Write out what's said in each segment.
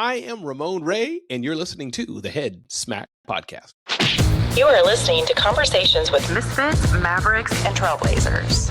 I am Ramon Ray, and you're listening to the Head Smack Podcast. You are listening to conversations with misfits, mavericks, and trailblazers.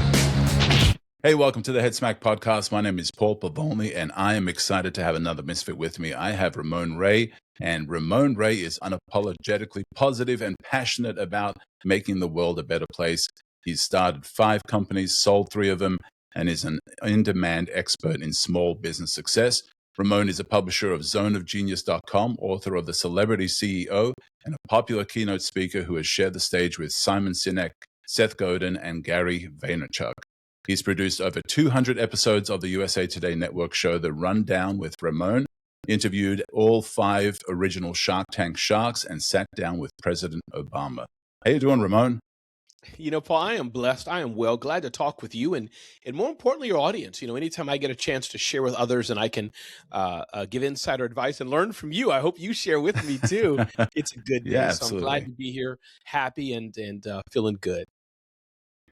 Hey, welcome to the Head Smack Podcast. My name is Paul Pavoni, and I am excited to have another misfit with me. I have Ramon Ray, and Ramon Ray is unapologetically positive and passionate about making the world a better place. He's started 5 companies, sold 3 of them, and is an in-demand expert in small business success. Ramon is a publisher of zoneofgenius.com, author of The Celebrity CEO, and a popular keynote speaker who has shared the stage with Simon Sinek, Seth Godin, and Gary Vaynerchuk. He's produced over 200 episodes of the USA Today Network show, The Rundown with Ramon, interviewed all 5 original Shark Tank sharks, and sat down with President Obama. How you doing, Ramon? You know, Paul, I am blessed. I am well. Glad to talk with you and more importantly, your audience. You know, anytime I get a chance to share with others and I can give insider advice and learn from you, I hope you share with me too. It's a good day. Yeah, so I'm glad to be here, happy and feeling good.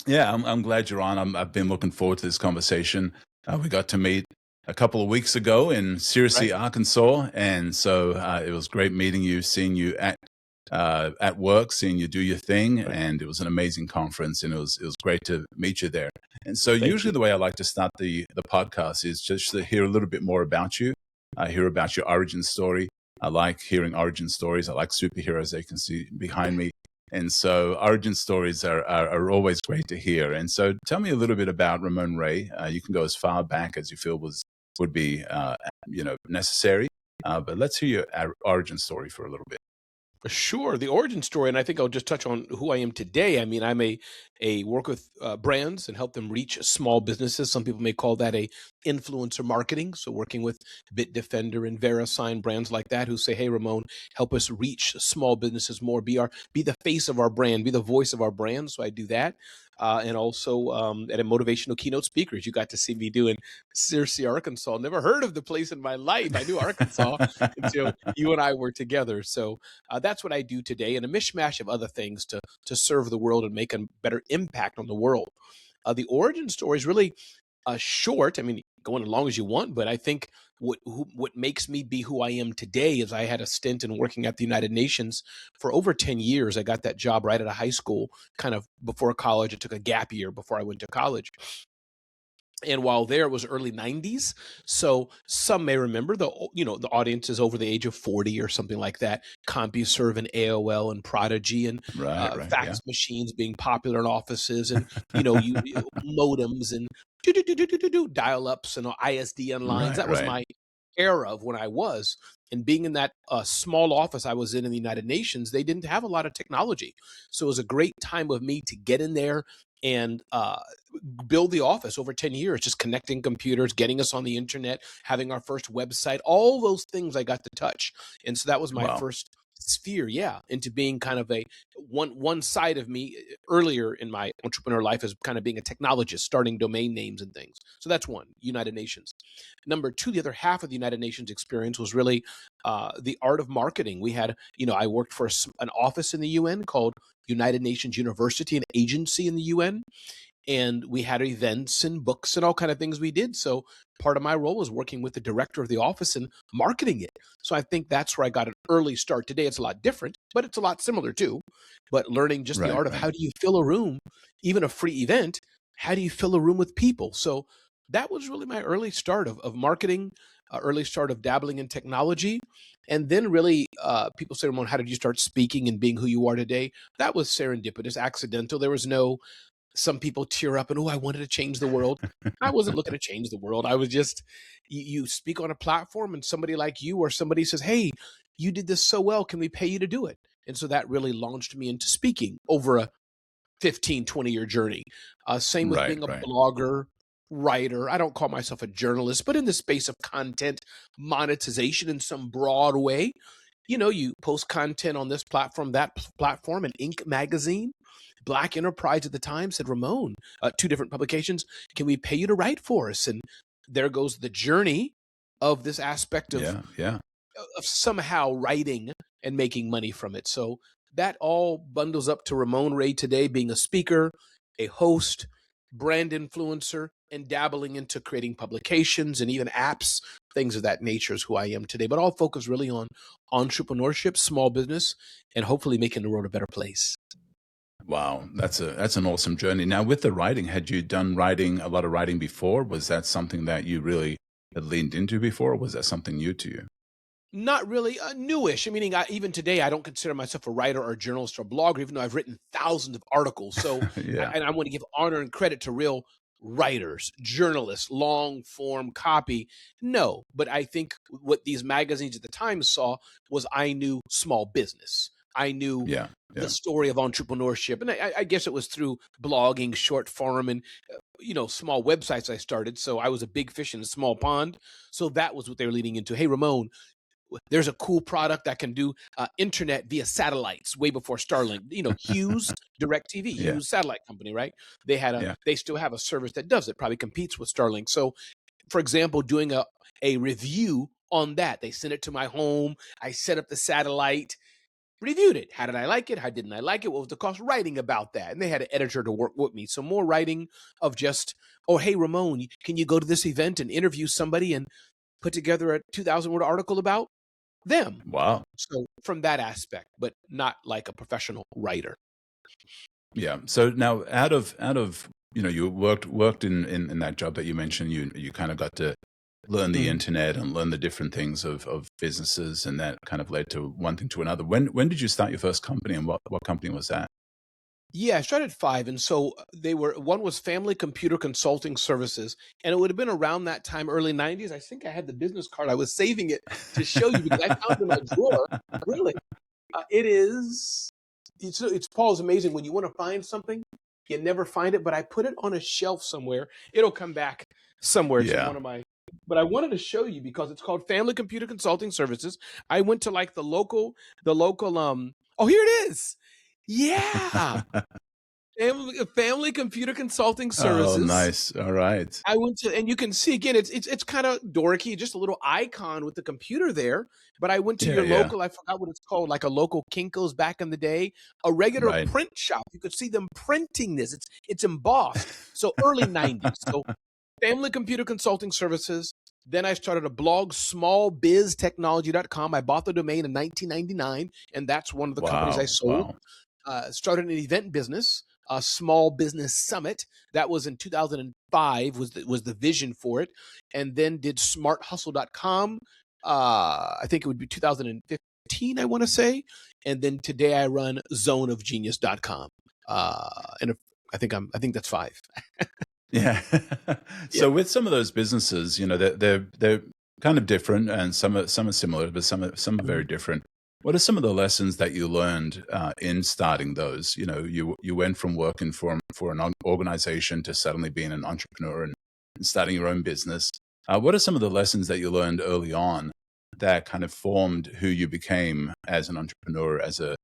Yeah, I'm glad you're on. I've been looking forward to this conversation. We got to meet a couple of weeks ago in Searcy, Arkansas, and so it was great meeting you, seeing you at work, seeing you do your thing, and it was an amazing conference, and it was great to meet you there. And so usually the way I like to start the podcast is just to hear a little bit more about you. I hear about your origin story. I like hearing origin stories. I like superheroes, they can see behind me. And so origin stories are always great to hear. And so tell me a little bit about Ramon Ray. You can go as far back as you feel would be necessary. But let's hear your origin story for a little bit. Sure, the origin story, and I think I'll just touch on who I am today. I mean, I'm a work with brands and help them reach small businesses. Some people may call that a influencer marketing. So working with Bitdefender and VeriSign, brands like that, who say, "Hey, Ramon, help us reach small businesses more. Be the face of our brand, be the voice of our brand." So I do that. And also at a motivational keynote speakers, you got to see me doing Searcy, Arkansas. Never heard of the place in my life. I knew Arkansas until you and I were together. So that's what I do today, and a mishmash of other things to serve the world and make a better impact on the world. The origin story is really short. I mean, go as long as you want, but I think what makes me be who I am today is I had a stint in working at the United Nations for over 10 years. I got that job right out of high school, kind of before college. I took a gap year before I went to college. And while there, it was early 90s. So some may remember the audience is over the age of 40 or something like that. CompuServe and AOL and Prodigy and fax machines being popular in offices, and modems and dial-ups and ISDN lines. That was my era of when I was. And being in that small office I was in the United Nations, they didn't have a lot of technology. So it was a great time of me to get in there and build the office over 10 years, just connecting computers, getting us on the internet, having our first website, all those things I got to touch. And so that was my first sphere, into being kind of a one side of me earlier in my entrepreneur life as kind of being a technologist, starting domain names and things. So that's one, United Nations. Number 2, the other half of the United Nations experience was really the art of marketing. We had, I worked for an office in the UN called United Nations University, an agency in the UN. And we had events and books and all kind of things we did. So part of my role was working with the director of the office and marketing it. So I think that's where I got an early start. Today it's a lot different, but it's a lot similar too. But learning just the art of how do you fill a room, even a free event, how do you fill a room with people? So that was really my early start of marketing, early start of dabbling in technology. And then really people say, Ramon, how did you start speaking and being who you are today? That was serendipitous, accidental. There was no... Some people tear up and, I wanted to change the world. I wasn't looking to change the world. I was just, you speak on a platform and somebody like you or somebody says, "Hey, you did this so well. Can we pay you to do it?" And so that really launched me into speaking over a 15, 20-year journey. Same with being a blogger, writer. I don't call myself a journalist, but in the space of content monetization in some broad way. You post content on this platform, that platform, and Inc. magazine. Black Enterprise at the time said, "Ramon, 2 different publications, can we pay you to write for us?" And there goes the journey of this aspect of somehow writing and making money from it. So that all bundles up to Ramon Ray today, being a speaker, a host, brand influencer, and dabbling into creating publications and even apps things of that nature is who I am today. But all focus really on entrepreneurship, small business, and hopefully making the world a better place. Wow, that's an awesome journey. Now, with the writing, had you done writing, a lot of writing before? Was that something that you really had leaned into before, or was that something new to you? Not really newish. Meaning, even today, I don't consider myself a writer or a journalist or a blogger, even though I've written thousands of articles. So, Yeah, and I want to give honor and credit to real writers, journalists, long form copy. No, but I think what these magazines at the time saw was I knew small business. I knew yeah, the yeah, story of entrepreneurship, and I guess it was through blogging, short form, and small websites I started. So I was a big fish in a small pond. So that was what they were leading into. Hey, Ramon, there's a cool product that can do internet via satellites way before Starlink. Hughes DirecTV, yeah, Hughes satellite company, right? yeah. They still have a service that does it, probably competes with Starlink. So, for example, doing a review on that, they sent it to my home. I set up the satellite, reviewed it. How did I like it? How didn't I like it? What was the cost? Writing about that, and they had an editor to work with me. So more writing of just, oh, hey, Ramon, can you go to this event and interview somebody and put together a 2,000-word article about them. Wow. So from that aspect, but not like a professional writer. Yeah. So now, out of you worked in that job that you mentioned. You kind of got to learn the Mhm. internet and learn the different things of businesses, and that kind of led to one thing to another. When did you start your first company, and what company was that? Yeah, I started at 5, and so one was Family Computer Consulting Services, and it would have been around that time, early '90s. I think I had the business card. I was saving it to show you because I found it in my drawer. Really, it is. It's Paul's amazing when you want to find something, you never find it. But I put it on a shelf somewhere. It'll come back somewhere. It's in Yeah. one of my. But I wanted to show you because it's called Family Computer Consulting Services. I went to like the local. Oh, here it is. Yeah. Family Computer Consulting Oh, Services. nice. All right. I went to, and you can see again, it's kind of dorky, just a little icon with the computer there. But I went to Yeah. your Yeah. local, I forgot what it's called, like a local Kinko's back in the day, a regular Right. print shop. You could see them printing this. It's embossed. So early '90s. So Family Computer Consulting Services. Then I started a blog, smallbiztechnology.com. I bought the domain in 1999, and that's one of the companies I Wow. sold. Wow. Started an event business, a small business summit. That was in 2005 was the vision for it. And then did smarthustle.com. I think it would be 2015, I want to say. And then today I run zoneofgenius.com. And if, I think that's 5. Yeah. Yeah. So with some of those businesses, they're kind of different, and some are similar, but some are very Mhm. different. What are some of the lessons that you learned in starting those? You went from working for an organization to suddenly being an entrepreneur and starting your own business. What are some of the lessons that you learned early on that kind of formed who you became as an entrepreneur, as a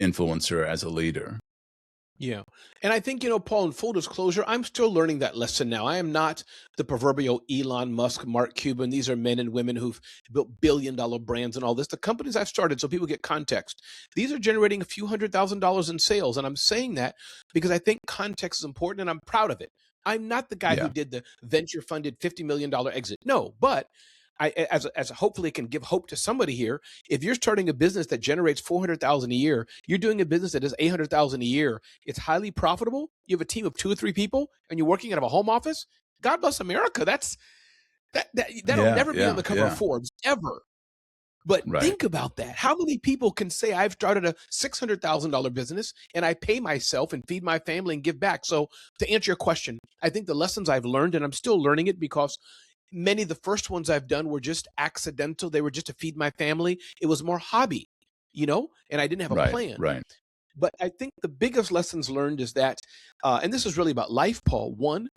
influencer, as a leader? Yeah. And I think, Paul, in full disclosure, I'm still learning that lesson now. I am not the proverbial Elon Musk, Mark Cuban. These are men and women who've built billion-dollar brands and all this. The companies I've started, so people get context, these are generating a few $100,000 in sales. And I'm saying that because I think context is important and I'm proud of it. I'm not the guy who Yeah. did the venture funded $50 million exit. No, but as hopefully it can give hope to somebody here. If you're starting a business that generates 400,000 a year, you're doing a business that does 800,000 a year. It's highly profitable. You have a team of 2 or 3 people, and you're working out of a home office. God bless America. That'll Yeah. never be on Yeah. the cover of Yeah. Forbes ever. But Right. think about that. How many people can say I've started a $600,000 business and I pay myself and feed my family and give back? So to answer your question, I think the lessons I've learned, and I'm still learning it because many of the first ones I've done were just accidental. They were just to feed my family. It was more hobby, and I didn't have a Right. plan. Right. But I think the biggest lessons learned is that, and this is really about life, Paul. One,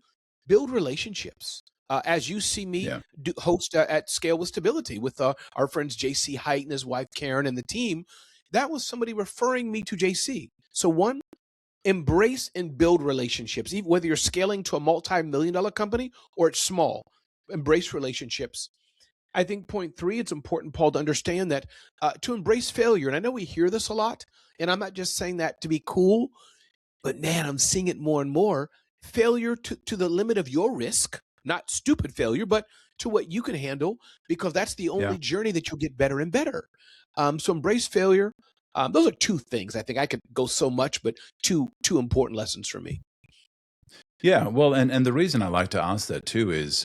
build relationships. As you see me Yeah. host at Scale with Stability with our friends JC Height and his wife Karen and the team, that was somebody referring me to JC. So one, embrace and build relationships, even whether you're scaling to a multi-million-dollar company or it's small. Embrace relationships. I think point 3, it's important, Paul, to understand that to embrace failure. And I know we hear this a lot, and I'm not just saying that to be cool, but man, I'm seeing it more and more. Failure to the limit of your risk, not stupid failure, but to what you can handle, because that's the Yeah. only journey that you'll get better and better. So embrace failure. Those are two things. I think I could go so much, but two important lessons for me. Yeah, well, and the reason I like to ask that too is,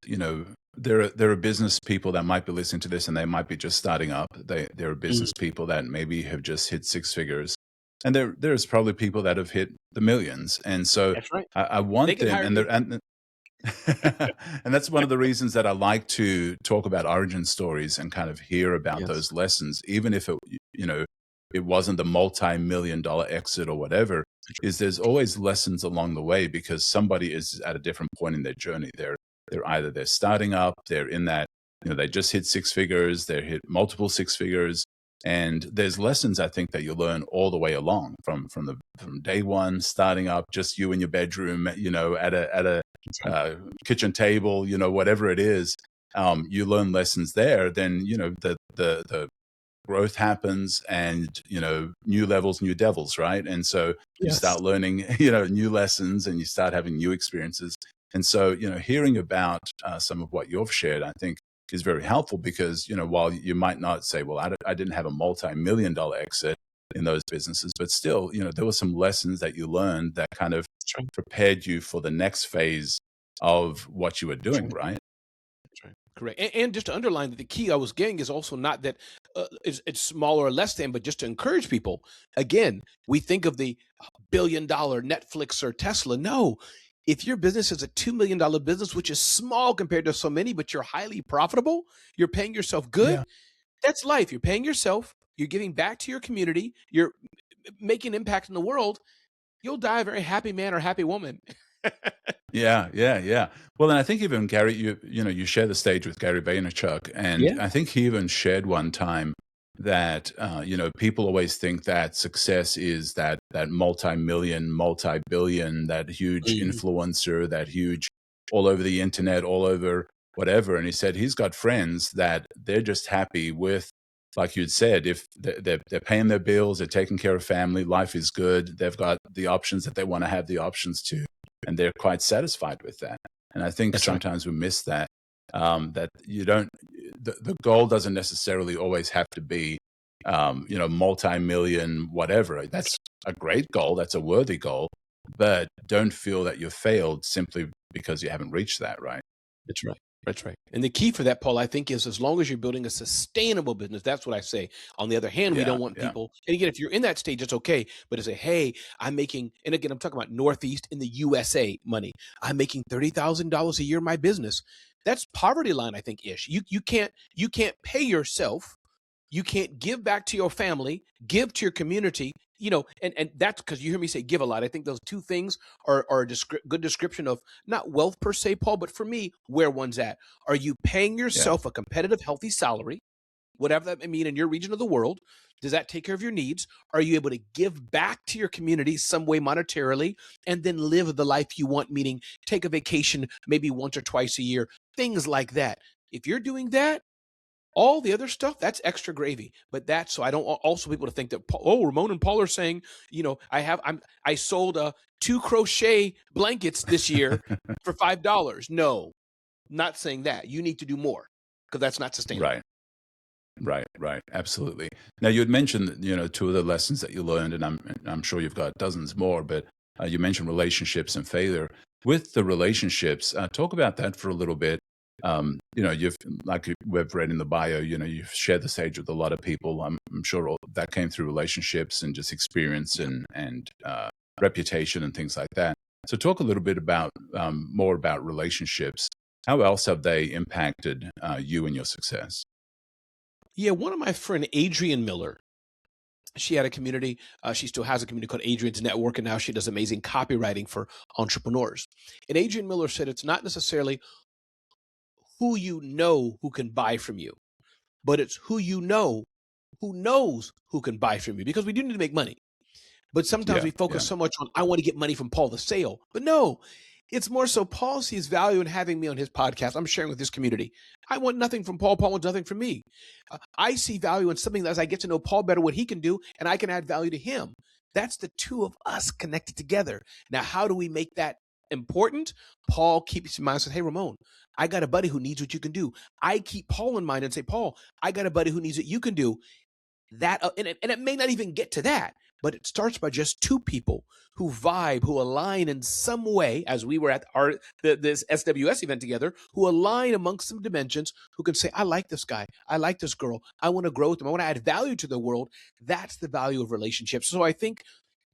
there are business people that might be listening to this and they might be just starting up. There are Mhm. business people that maybe have just hit six figures, and there's probably people that have hit the millions. And so That's right. I They want can them, hire and me. they're and that's one of the reasons that I like to talk about origin stories and kind of hear about Yes. those lessons, even if it wasn't the multi-million dollar exit or whatever. Is there's always lessons along the way because somebody is at a different point in their journey. They're starting up, they're in that, they just hit six figures, they hit multiple six figures, and there's lessons I think that you learn all the way along from day one, starting up, just you in your bedroom, at a That's right. uh, kitchen table, whatever it is. You learn lessons there. Then the growth happens, and new levels, new devils, right? And so you Yes. start learning new lessons, and you start having new experiences. And so hearing about some of what you've shared, I think, is very helpful because while you might not say, well, I didn't have a multi-million dollar exit in those businesses, but still there were some lessons that you learned that kind of That's right. prepared you for the next phase of what you were That's doing, right. right? That's right. Correct. And just to underline that the key I was getting is also not that it's smaller or less than, but just to encourage people. Again, we think of the $1 billion Netflix or Tesla. No, if your business is a $2 million business, which is small compared to so many, but you're highly profitable, you're paying yourself good. Yeah. That's life. You're paying yourself. You're giving back to your community. You're making an impact in the world. You'll die a very happy man or happy woman. Yeah, yeah, yeah. Well, and I think even Gary, you share the stage with Gary Vaynerchuk, and Yeah. I think he even shared one time that people always think that success is that multi-million, multi-billion, that huge Mhm. influencer, that huge all over the internet, all over whatever. And he said he's got friends that they're just happy with, like you'd said, if they're paying their bills, they're taking care of family, life is good, they've got the options that they want to have the options to, and they're quite satisfied with that. And I think That's right. sometimes we miss that. That you don't, the goal doesn't necessarily always have to be, multi-million, whatever. That's a great goal. That's a worthy goal, but don't feel that you've failed simply because you haven't reached that, right? That's right. That's right. And the key for that, Paul, I think, is as long as you're building a sustainable business, that's what I say. On the other hand, we Yeah, don't want yeah, people, and again, if you're in that stage, it's okay. But to say, hey, I'm making, and again, I'm talking about Northeast in the USA money. I'm making $30,000 a year in my business. That's poverty line, I think, ish. You can't pay yourself. You can't give back to your family, give to your community, and that's because you hear me say give a lot. I think those two things are a good description of not wealth per se, Paul, but for me, where one's at. Are you paying yeah, yourself a competitive, healthy salary, whatever that may mean in your region of the world? Does that take care of your needs? Are you able to give back to your community some way monetarily and then live the life you want, meaning take a vacation maybe once or twice a year, things like that? If you're doing that, all the other stuff, that's extra gravy. But that's so I don't also people to think that Ramon and Paul are saying, I sold two crochet blankets this year for $5. No, not saying that. You need to do more because that's not sustainable. right. Right, right, absolutely. Now you had mentioned, two of the lessons that you learned, and I'm sure you've got dozens more. But you mentioned relationships and failure. With the relationships, talk about that for a little bit. You've like we've read in the bio, you've shared the stage with a lot of people. I'm sure all that came through relationships and just experience and reputation and things like that. So talk a little bit about more about relationships. How else have they impacted you and your success? Yeah, one of my friend Adrian Miller, she had a community. She still has a community called Adrian's Network, and now she does amazing copywriting for entrepreneurs. And Adrian Miller said it's not necessarily who you know who can buy from you, but it's who you know who knows who can buy from you, because we do need to make money. But sometimes Yeah, we focus yeah, so much on, I want to get money from Paul the sale. But no, it's more so Paul sees value in having me on his podcast. I'm sharing with his community. I want nothing from Paul. Paul wants nothing from me. I see value in something that as I get to know Paul better, what he can do, and I can add value to him. That's the two of us connected together. Now, how do we make that important, Paul keeps in mind and says, hey, Ramon, I got a buddy who needs what you can do. I keep Paul in mind and say, Paul, I got a buddy who needs what you can do. That and it may not even get to that, but it starts by just two people who vibe, who align in some way, as we were at this SWS event together, who align amongst some dimensions, who can say, I like this guy, I like this girl, I want to grow with them, I want to add value to the world. That's the value of relationships. So I think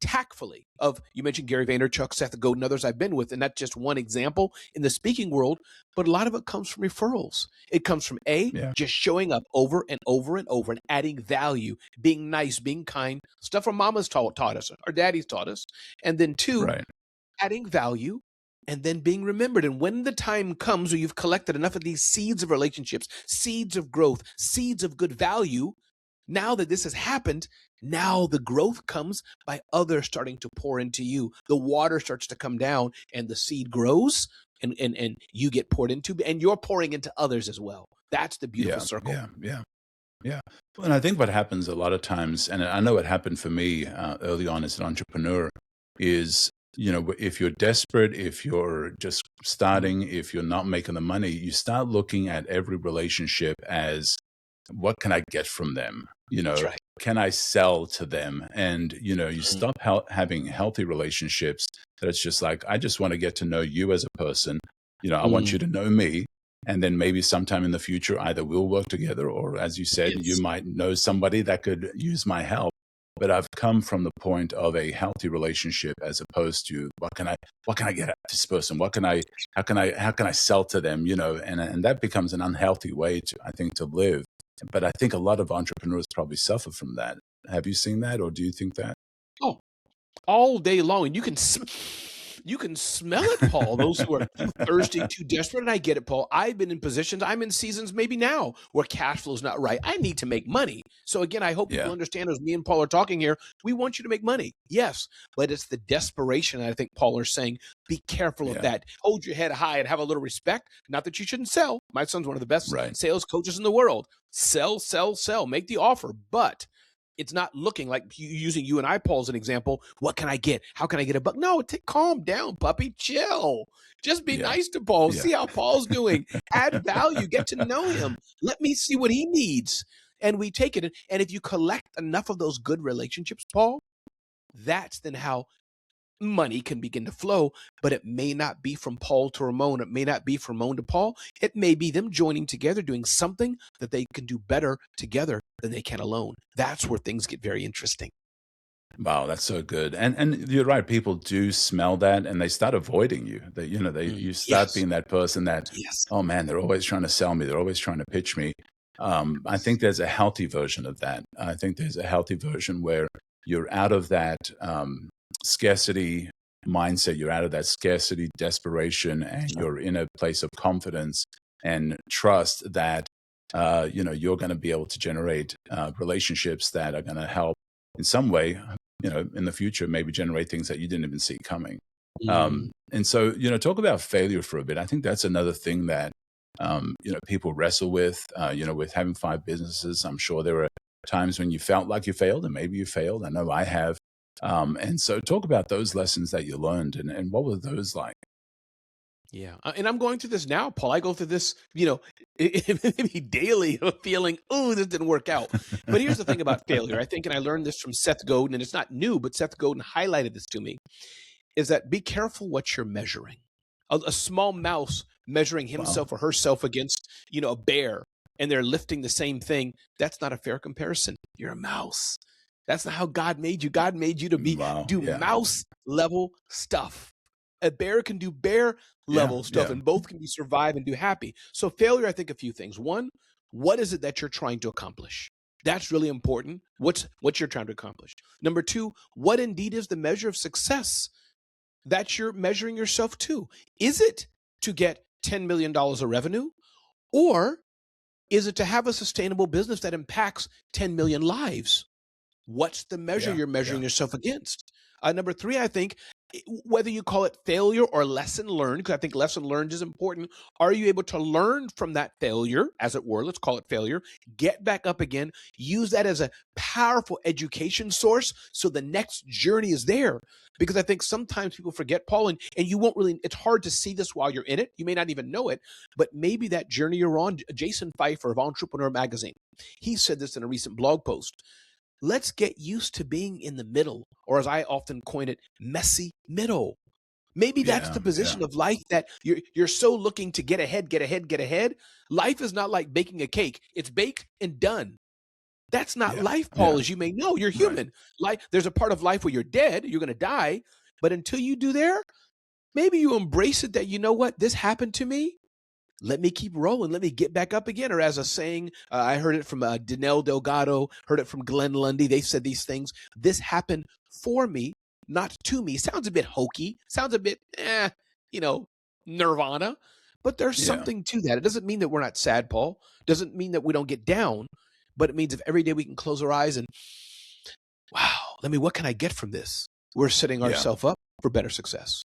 tactfully you mentioned Gary Vaynerchuk, Seth Godin, others I've been with, and that's just one example in the speaking world, but a lot of it comes from referrals. It comes from just showing up over and over and over and adding value, being nice, being kind, stuff our mama's taught us, our daddies taught us, and then two, adding value and then being remembered. And when the time comes where you've collected enough of these seeds of relationships, seeds of growth, seeds of good value, now that this has happened, now the growth comes by others starting to pour into you. The water starts to come down and the seed grows and you get poured into, and you're pouring into others as well. That's the beautiful circle. Yeah. Well, and I think what happens a lot of times, and I know it happened for me early on as an entrepreneur, is, if you're desperate, if you're just starting, if you're not making the money, you start looking at every relationship as, what can I get from them? That's right. Can I sell to them? And, you stop having healthy relationships that it's just like, I just want to get to know you as a person. I want you to know me. And then maybe sometime in the future, either we'll work together, or as you said, you might know somebody that could use my help. But I've come from the point of a healthy relationship as opposed to what can I get at this person? How can I sell to them? And that becomes an unhealthy way to live. But I think a lot of entrepreneurs probably suffer from that. Have you seen that, or do you think that? Oh, all day long. And you can smell it, Paul. Those who are too thirsty, too desperate. And I get it, Paul. I've been in positions, I'm in seasons maybe now where cash flow is not right. I need to make money. So again, I hope people understand, as me and Paul are talking here, we want you to make money. Yes, but it's the desperation. I think Paul is saying, be careful of that. Hold your head high and have a little respect. Not that you shouldn't sell. My son's one of the best sales coaches in the world. Sell, sell, sell. Make the offer. But it's not looking like, using you and I, Paul, as an example. What can I get? How can I get a buck? No, calm down, puppy. Chill. Just be nice to Paul. See how Paul's doing. Add value. Get to know him. Let me see what he needs. And we take it. And if you collect enough of those good relationships, Paul, that's then how money can begin to flow. But it may not be from Paul to Ramon. It may not be from Ramon to Paul. It may be them joining together, doing something that they can do better together than they can alone. That's where things get very interesting. Wow, that's so good. And you're right. People do smell that, and they start avoiding you. You start being that person that, oh man, they're always trying to sell me. They're always trying to pitch me. I think there's a healthy version of that. I think there's a healthy version where you're out of that scarcity mindset. You're out of that scarcity desperation, and you're in a place of confidence and trust that you're going to be able to generate relationships that are going to help in some way, in the future, maybe generate things that you didn't even see coming. And so, talk about failure for a bit. I think that's another thing that people wrestle with. With having 5 businesses, I'm sure there were times when you felt like you failed, and maybe you failed. I know I have. And so talk about those lessons that you learned, and what were those like? Yeah. And I'm going through this now, Paul. I go through this, maybe daily, of feeling, oh, this didn't work out. But here's the thing about failure, I think, and I learned this from Seth Godin, and it's not new, but Seth Godin highlighted this to me, is that be careful what you're measuring. A small mouse measuring himself or herself against, a bear, and they're lifting the same thing. That's not a fair comparison. You're a mouse. That's not how God made you. God made you to do mouse level stuff. A bear can do bear level stuff, and both can be survive and do happy. So failure, I think a few things. One, what is it that you're trying to accomplish? That's really important. What you're trying to accomplish. Number two, what indeed is the measure of success that you're measuring yourself to? Is it to get $10 million of revenue, or is it to have a sustainable business that impacts 10 million lives? What's the measure you're measuring yourself against? Number three, I think, whether you call it failure or lesson learned, because I think lesson learned is important. Are you able to learn from that failure, as it were? Let's call it failure. Get back up again. Use that as a powerful education source so the next journey is there. Because I think sometimes people forget, Paul, and you won't really, it's hard to see this while you're in it. You may not even know it, but maybe that journey you're on, Jason Pfeiffer of Entrepreneur Magazine, he said this in a recent blog post. Let's get used to being in the middle, or as I often coin it, messy middle. Maybe that's Yeah, the position of life that you're so looking to get ahead, get ahead, get ahead. Life is not like baking a cake. It's baked and done. That's not yeah, life, Paul, yeah. as you may know. You're Right. human. Like there's a part of life where you're dead, you're going to die, but until you do there, maybe you embrace it that you know what, this happened to me. Let me keep rolling. Let me get back up again. Or as a saying, I heard it from Danelle Delgado, heard it from Glenn Lundy. They said these things. This happened for me, not to me. Sounds a bit hokey. Sounds a bit, you know, nirvana. But there's Yeah, something to that. It doesn't mean that we're not sad, Paul. Doesn't mean that we don't get down. But it means if every day we can close our eyes and, wow, what can I get from this? We're setting yeah, ourselves up for better success.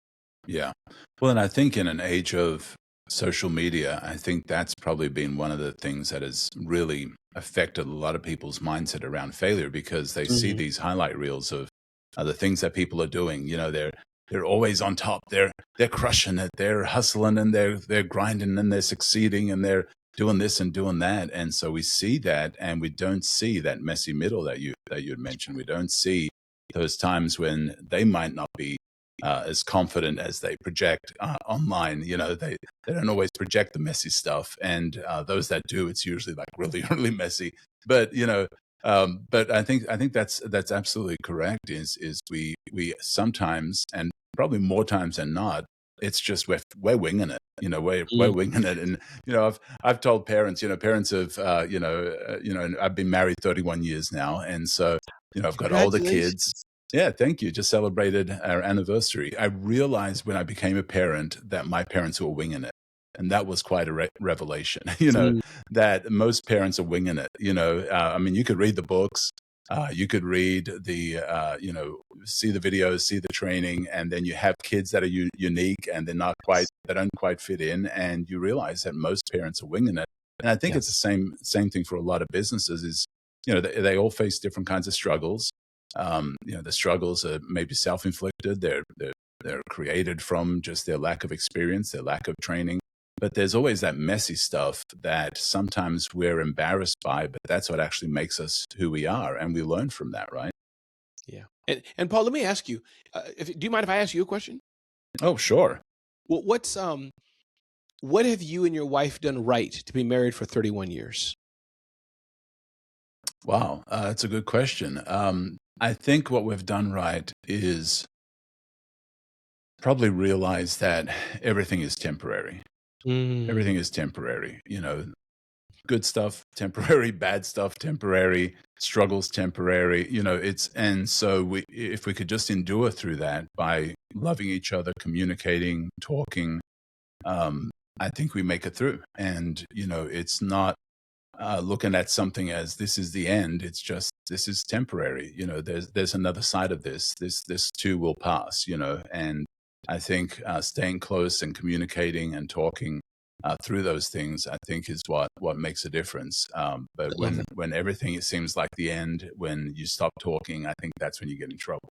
yeah. Well, and I think in an age of social media, I think that's probably been one of the things that has really affected a lot of people's mindset around failure because they see Mhm. these highlight reels of the things that people are doing. You know, they're always on top. They're crushing it. They're hustling and they're grinding and they're succeeding and they're doing this and doing that. And so we see that, and we don't see that messy middle that you had mentioned. We don't see those times when they might not be as confident as they project online. You know, they don't always project the messy stuff, and those that do, it's usually like really really messy. But you know, but I think that's absolutely correct. Is we sometimes, and probably more times than not, it's just we're winging it. You know, we're Mm. winging it, and you know, I've told parents, you know, parents of you know, and I've been married 31 years now, and so you know, I've got older kids. Congratulations. Yeah, thank you. Just celebrated our anniversary. I realized when I became a parent that my parents were winging it. And that was quite a revelation, you know, Mm. that most parents are winging it. You know, I mean, you could read the books, you could read you know, see the videos, see the training, and then you have kids that are unique and they don't quite fit in. And you realize that most parents are winging it. And I think it's the Yes. same thing for a lot of businesses is, you know, they all face different kinds of struggles. You know, the struggles are maybe self-inflicted. They're created from just their lack of experience, their lack of training. But there's always that messy stuff that sometimes we're embarrassed by, but that's what actually makes us who we are, and we learn from that, right? Yeah. And Paul, let me ask you, do you mind if I ask you a question? Oh, sure. Well, what have you and your wife done right to be married for 31 years? Wow, that's a good question. I think what we've done right is probably realize that everything is temporary. Everything Mm. is temporary. You know, good stuff temporary, bad stuff temporary, struggles temporary. You know, it's and so we if we could just endure through that by loving each other, communicating, talking, I think we make it through. And you know, it's not looking at something as this is the end. It's just this is temporary. You know, there's another side of this. This too will pass. You know, and I think staying close and communicating and talking through those things, I think, is what makes a difference. But I love that. when everything it seems like the end, when you stop talking, I think that's when you get in trouble.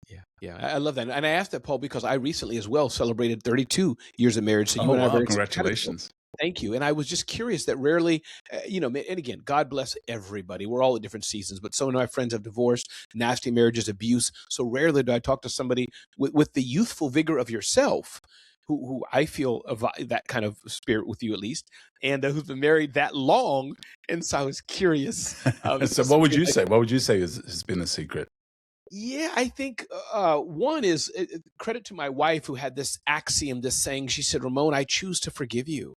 Yeah. Yeah. I love that. And I asked that, Paul, because I recently as well celebrated 32 years of marriage. So you Oh and I are wow! very simpatico. Congratulations. Thank you. And I was just curious that rarely, and again, God bless everybody. We're all at different seasons, but some of my friends have divorced, nasty marriages, abuse. So rarely do I talk to somebody with the youthful vigor of yourself, who I feel that kind of spirit with you at least, and who's been married that long. And so I was curious. So what would you say? What would you say has been the secret? Yeah, I think one is credit to my wife who had this axiom, this saying. She said, Ramon, I choose to forgive you.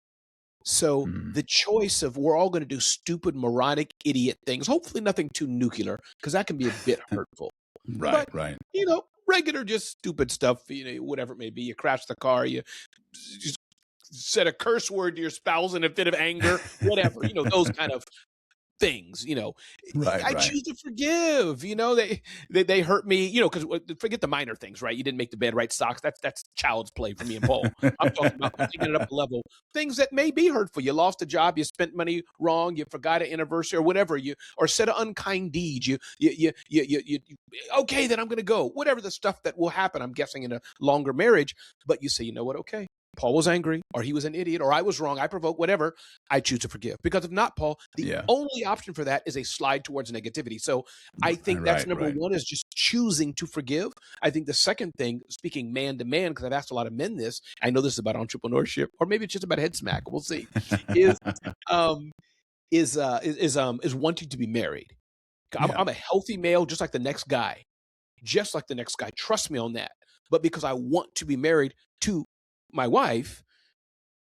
So Mm, the choice of we're all going to do stupid, moronic, idiot things, hopefully nothing too nuclear, because that can be a bit hurtful. right, But, right. regular, just stupid stuff, whatever it may be. You crash the car, you just said a curse word to your spouse in a fit of anger, whatever, those kind of things, Right, I right. choose to forgive. They hurt me, because forget the minor things, right? You didn't make the bed, right? Socks. That's child's play for me and Paul. I'm talking about taking it up a level. Things that may be hurtful. You lost a job. You spent money wrong. You forgot an anniversary or whatever. Or said an unkind deed. Okay, then I'm going to go. Whatever the stuff that will happen. I'm guessing in a longer marriage. But you say, you know what? Okay. Paul was angry, or he was an idiot, or I was wrong, I provoked, whatever. I choose to forgive. Because if not, Paul, the Yeah. only option for that is a slide towards negativity. So I think that's Right, number right. one, is just choosing to forgive. I think the second thing, speaking man to man, because I've asked a lot of men this, I know this is about entrepreneurship, or maybe it's just about head smack. We'll see. Is um is wanting to be married. Yeah, I'm a healthy male, just like the next guy. Just like the next guy. Trust me on that. But because I want to be married to my wife,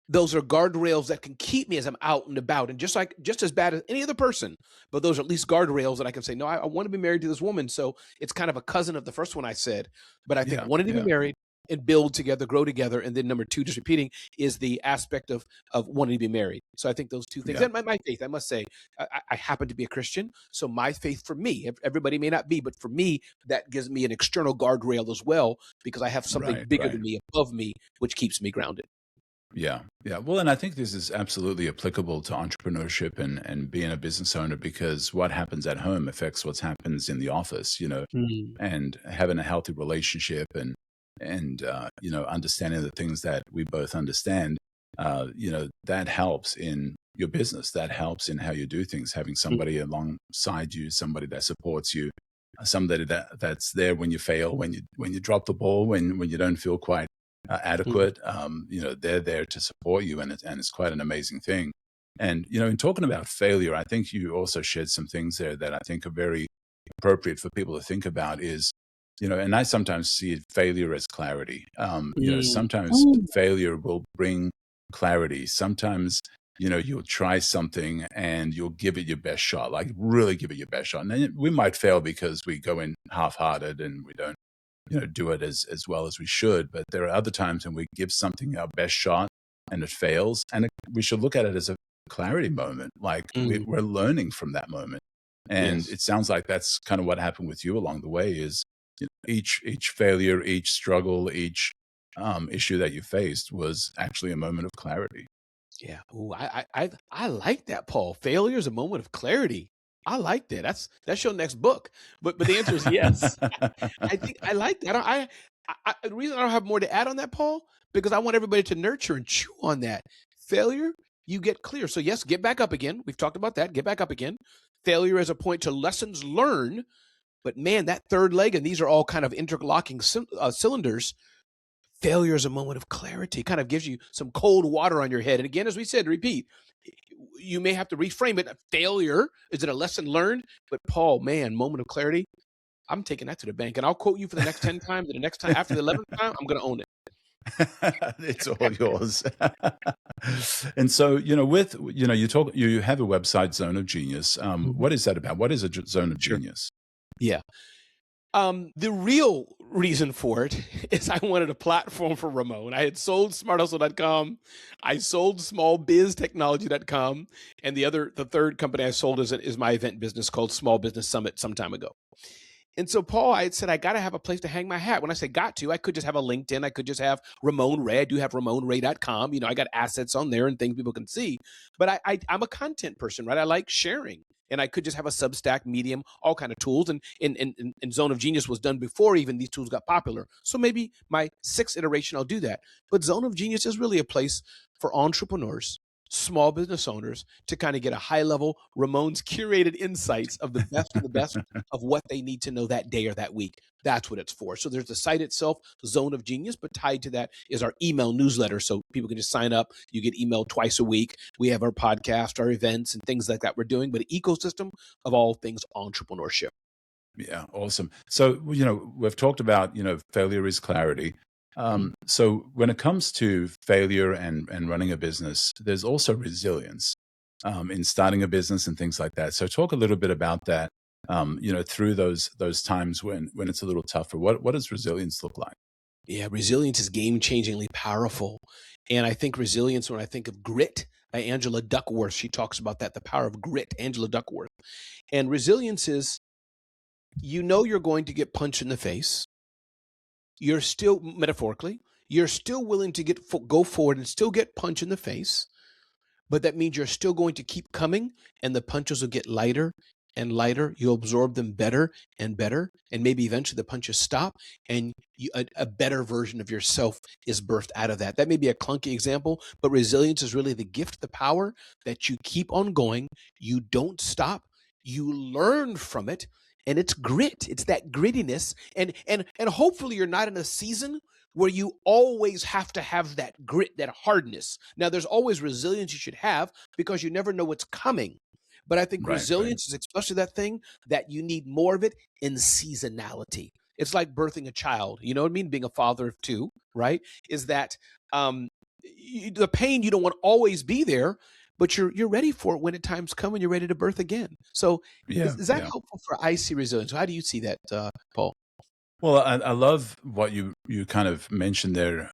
those are guardrails that can keep me as I'm out and about, and just as bad as any other person, but those are at least guardrails that I can say, no, I want to be married to this woman. So it's kind of a cousin of the first one I said, but I think yeah, wanting to be yeah. married and build together, grow together. And then number two, just repeating, is the aspect of wanting to be married. So I think those two things, Yeah. and my faith, I must say, I happen to be a Christian. So my faith, for me, everybody may not be, but for me, that gives me an external guardrail as well, because I have something Right, bigger right. than me, above me, which keeps me grounded. Yeah, yeah. Well, and I think this is absolutely applicable to entrepreneurship and being a business owner, because what happens at home affects what happens in the office, Mm, and having a healthy relationship and understanding the things that we both understand, that helps in your business. That helps in how you do things. Having mm, somebody alongside you, somebody that supports you, somebody that's there when you fail, when you drop the ball, when you don't feel quite mm, adequate. They're there to support you, and it's quite an amazing thing. And in talking about failure, I think you also shared some things there that I think are very appropriate for people to think about. Is and I sometimes see failure as clarity. mm. Sometimes Ooh. failure will bring clarity. Sometimes you'll try something and you'll give it your best shot, like really give it your best shot, and then we might fail because we go in half-hearted and we don't do it as well as we should. But there are other times when we give something our best shot and it fails, and we should look at it as a clarity moment. Like Mm, we're learning from that moment. And yes. it sounds like that's kind of what happened with you along the way. Is each failure, each struggle, each issue that you faced was actually a moment of clarity. Yeah. Ooh, I like that, Paul. Failure is a moment of clarity. I like that. That's your next book. But the answer is yes. I think I like that. The reason I don't have more to add on that, Paul, because I want everybody to nurture and chew on that. Failure, you get clear. So yes, get back up again. We've talked about that. Get back up again. Failure as a point to lessons learned. But man, that third leg, and these are all kind of interlocking cylinders. Failure is a moment of clarity, kind of gives you some cold water on your head. And again, as we said, repeat, you may have to reframe it. Failure, is it a lesson learned? But Paul, man, moment of clarity, I'm taking that to the bank. And I'll quote you for the next 10 times. And the next time, after the 11th time, I'm going to own it. It's all yours. And so, with you have a website, Zone of Genius. Mhm. What is that about? What is a zone of Sure. genius? Yeah. The real reason for it is I wanted a platform for Ramon. I had sold smarthustle.com. I sold smallbiztechnology.com. And the third company I sold is my event business called Small Business Summit some time ago. And so, Paul, I had said, I got to have a place to hang my hat. When I say got to, I could just have a LinkedIn. I could just have Ramon Ray. I do have RamonRay.com. I got assets on there and things people can see. But I'm a content person, right? I like sharing. And I could just have a Substack, Medium, all kind of tools. And Zone of Genius was done before even these tools got popular. So maybe my sixth iteration, I'll do that. But Zone of Genius is really a place for entrepreneurs, small business owners, to kind of get a high level Ramon's curated insights of the best of what they need to know that day or that week. That's what it's for. So there's the site itself, Zone of Genius, but tied to that is our email newsletter. So people can just sign up. You get emailed twice a week. We have our podcast, our events, and things like that we're doing, but an ecosystem of all things entrepreneurship. Yeah, awesome. So, we've talked about, failure is clarity. Mhm. So when it comes to failure and running a business, there's also resilience in starting a business and things like that. So talk a little bit about that, through those times when it's a little tougher. What does resilience look like? Yeah, resilience is game changingly powerful. And I think resilience, when I think of grit, by Angela Duckworth. She talks about that, the power of grit, Angela Duckworth. And resilience is, you're going to get punched in the face. You're still, metaphorically, you're still willing to go forward and still get punched in the face. But that means you're still going to keep coming, and the punches will get lighter and lighter. You'll absorb them better and better, and maybe eventually the punches stop, and a better version of yourself is birthed out of that. That may be a clunky example, but resilience is really the gift, the power that you keep on going. You don't stop. You learn from it, and it's grit. It's that grittiness, and hopefully you're not in a season where you always have to have that grit, that hardness. Now, there's always resilience you should have because you never know what's coming. But I think Right. resilience is especially that thing that you need more of it in seasonality. It's like birthing a child. You know what I mean? Being a father of two, right? Is that the pain, you don't want to always be there, but you're ready for it when the times come and you're ready to birth again. So Yeah. is that Yeah. helpful for icy resilience? How do you see that, Paul? Well, I love what you kind of mentioned there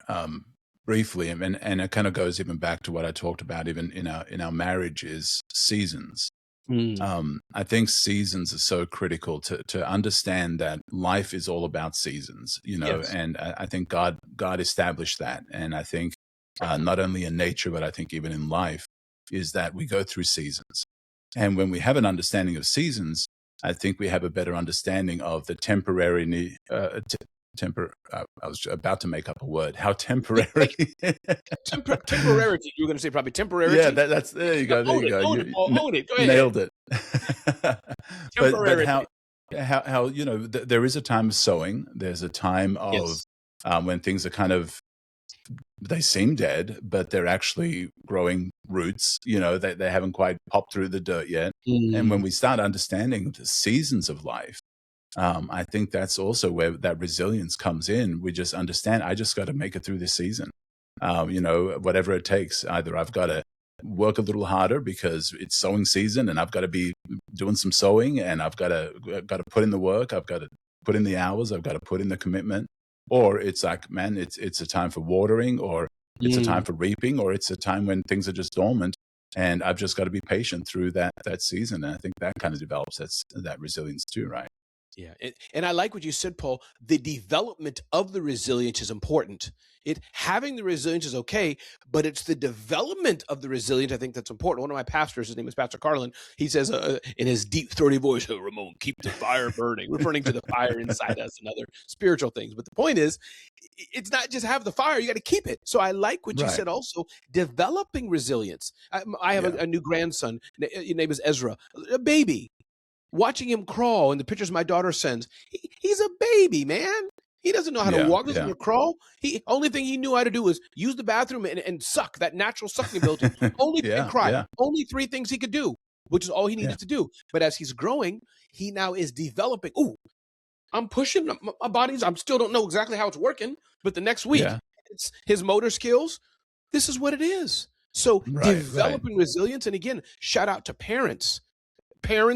briefly, and it kind of goes even back to what I talked about even in our marriage is seasons. Mm, I think seasons are so critical to understand that life is all about seasons, yes. and I think God established that, and I think not only in nature but I think even in life is that we go through seasons, and when we have an understanding of seasons, I think we have a better understanding of the temporary I was about to make up a word. How temporary. Temporarity. You were going to say probably Yeah, temporarity. that's there you go. There you go. Own it, You Paul. Own it. Go ahead. nailed it. But Temporarity. how there is a time of sowing. There's a time of Yes. when things are kind of they seem dead, but they're actually growing roots. They haven't quite popped through the dirt yet. And when Mm, we start understanding the seasons of life, I think that's also where that resilience comes in. We just understand, I just got to make it through this season. Whatever it takes. Either I've got to work a little harder because it's sowing season and I've got to be doing some sowing and I've got to put in the work. I've got to put in the hours. I've got to put in the commitment. Or it's like, man, it's a time for watering, or it's a time mm. for reaping, or it's a time when things are just dormant. And I've just got to be patient through that season. And I think that kind of develops that resilience too, right? Yeah. And I like what you said, Paul. The development of the resilience is important. Having the resilience is okay, but it's the development of the resilience, I think, that's important. One of my pastors, his name is Pastor Carlin, he says in his deep, throaty voice, "Oh, Ramon, keep the fire burning," referring to the fire inside us and other spiritual things. But the point is, it's not just have the fire, you got to keep it. So I like what you Right. said also, developing resilience. I have Yeah. a new grandson. His name is Ezra, a baby. Watching him crawl in the pictures my daughter sends, he's a baby, man. He doesn't know how to Yeah. walk, doesn't know Yeah. how to crawl. He only thing he knew how to do was use the bathroom and suck, that natural sucking ability. And Yeah. cry. Yeah. Only three things he could do, which is all he Yeah. needed to do. But as he's growing, he now is developing. Ooh, I'm pushing my body's. I still don't know exactly how it's working, but the next week, Yeah. it's his motor skills. This is what it is. So Right. Right. developing resilience, and again, shout out to parents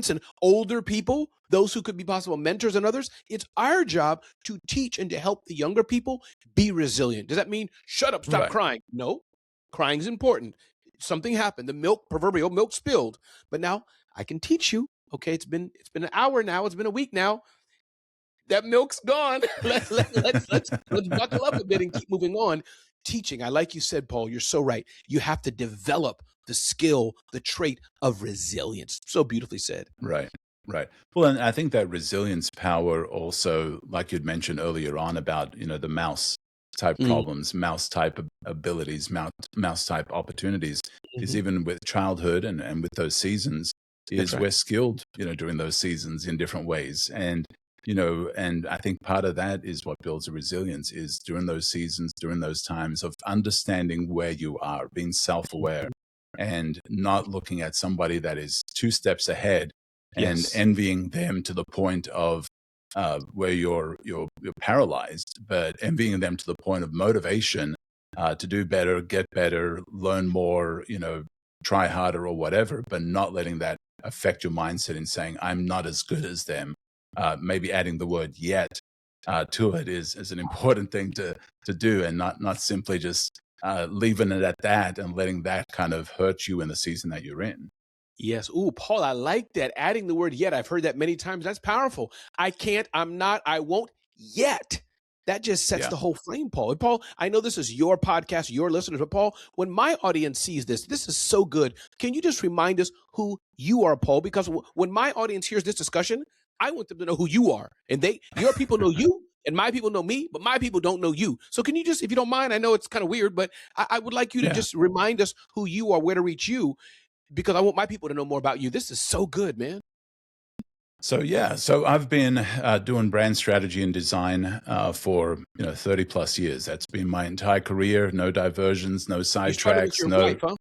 and older people, those who could be possible mentors and others. It's our job to teach and to help the younger people be resilient. Does that mean shut up, stop Right. crying? No, crying is important. Something happened. The proverbial milk spilled. But now I can teach you. Okay, it's been an hour now. It's been a week now. That milk's gone. Let's buckle up a bit and keep moving on. Teaching. I like you said, Paul. You're so right. You have to develop the skill, the trait of resilience. So beautifully said. Right. Right. Well, and I think that resilience power also, like you'd mentioned earlier on about, the mouse type Mm, problems, mouse type abilities, mouse type opportunities, is mhm. even with childhood and with those seasons, That's is right. we're skilled, during those seasons in different ways. And I think part of that is what builds a resilience is during those seasons, during those times of understanding where you are, being self-aware and not looking at somebody that is two steps ahead and Yes. envying them to the point of where you're paralyzed, but envying them to the point of motivation to do better, get better, learn more, try harder or whatever, but not letting that affect your mindset in saying I'm not as good as them. Maybe adding the word yet to it is an important thing to do, and not simply just leaving it at that and letting that kind of hurt you in the season that you're in. Yes. Ooh, Paul, I like that. Adding the word yet. I've heard that many times. That's powerful. I can't, I'm not, I won't yet. That just sets Yeah. the whole frame, Paul. And Paul, I know this is your podcast, your listeners, but Paul, when my audience sees this, this is so good. Can you just remind us who you are, Paul? Because when my audience hears this discussion, I want them to know who you are. And your people know you, and my people know me, but my people don't know you. So can you just, if you don't mind, I know it's kind of weird, but I would like you to Yeah. just remind us who you are, where to reach you, because I want my people to know more about you. This is so good, man. So yeah, so I've been doing brand strategy and design for 30 plus years. That's been my entire career. No diversions, no You started with sidetracks, your no. wife, huh?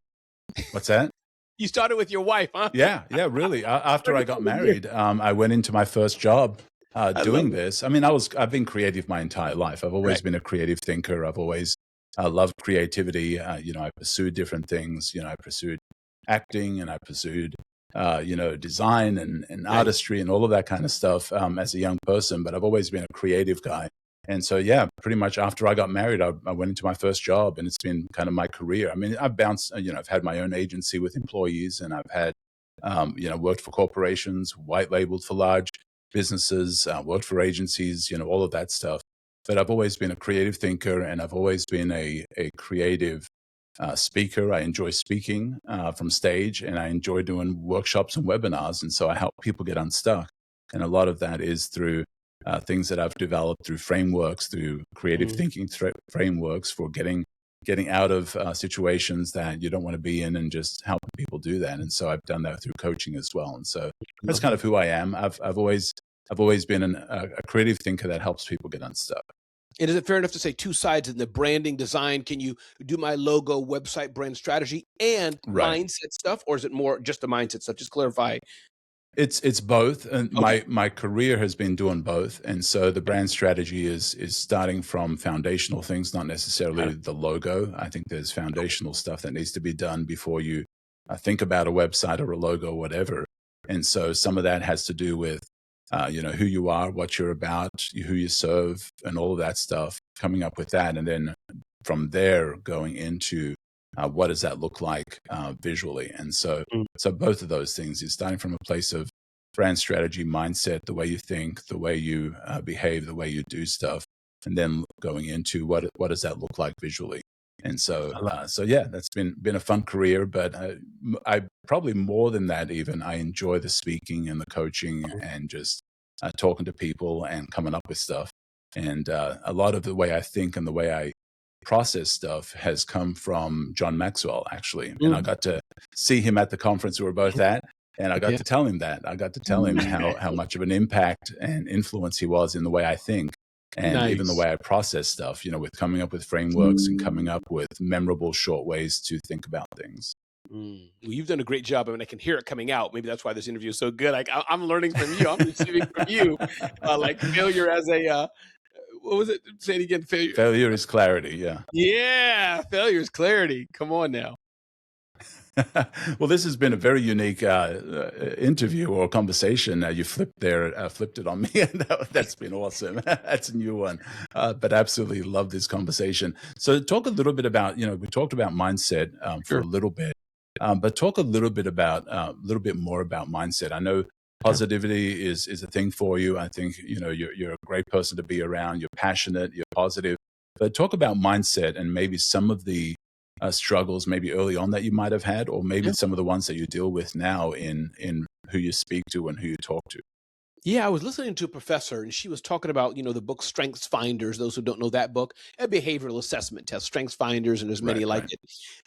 What's that? You started with your wife, huh? Yeah, really. After I got 37 years. married, I went into my first job I doing love it. this. I mean, I've been creative my entire life. I've always Right. been a creative thinker. I've always loved creativity. I pursued different things. I pursued acting, and I pursued design and Nice. artistry and all of that kind of stuff as a young person. But I've always been a creative guy. And so, yeah, pretty much after I got married, I went into my first job, and it's been kind of my career. I mean, I've bounced, I've had my own agency with employees, and I've had, worked for corporations, white labeled for large businesses, worked for agencies, all of that stuff. But I've always been a creative thinker, and I've always been a creative speaker. I enjoy speaking from stage, and I enjoy doing workshops and webinars. And so I help people get unstuck. And a lot of that is through things that I've developed through frameworks, through creative thinking frameworks for getting out of situations that you don't want to be in, and just helping people do that. And so I've done that through coaching as well. And so that's kind of who I am. I've always been a creative thinker that helps people get unstuck. And is it fair enough to say two sides in the branding design? Can you do my logo, website, brand strategy, and Right. mindset stuff? Or is it more just the mindset stuff? Just clarify. It's both, and Okay. my career has been doing both. And so the brand strategy is starting from foundational things, not necessarily the logo. I think there's foundational stuff that needs to be done before you think about a website or a logo or whatever. And so some of that has to do with who you are, what you're about, who you serve, and all of that stuff. Coming up with that, and then from there going into what does that look like visually. And so both of those things is starting from a place of brand strategy, mindset, the way you think, the way you behave, the way you do stuff, and then going into what does that look like visually. And so, yeah, that's been a fun career. But I probably more than that, even I enjoy the speaking and the coaching and just talking to people and coming up with stuff. And a lot of the way I think and the way I process stuff has come from John Maxwell, actually. And I got to see him at the conference we were both at. And I got to tell him that. I got to tell him how much of an impact and influence he was in the way I think. And even the Nice. way I process stuff, with coming up with frameworks and coming up with memorable short ways to think about things. Well, you've done a great job. I mean, I can hear it coming out. Maybe that's why this interview is so good. I'm learning from you. I'm receiving from you. Like failure as a, what was it? Say it again. Failure. Failure is clarity. Yeah. Yeah. Failure is clarity. Come on now. Well, this has been a very unique interview or conversation. You flipped it on me, and that's been awesome. That's a new one, but absolutely love this conversation. So, talk a little bit about we talked about mindset for a little bit, but talk a little bit more about mindset. I know positivity is a thing for you. I think you're a great person to be around. You're passionate. You're positive. But talk about mindset and maybe some of the struggles maybe early on that you might have had, or maybe some of the ones that you deal with now in who you speak to and who you talk to. Yeah, I was listening to a professor, and she was talking about, the book Strengths Finders. Those who don't know that book, a behavioral assessment test, Strengths Finders, and there's many like it.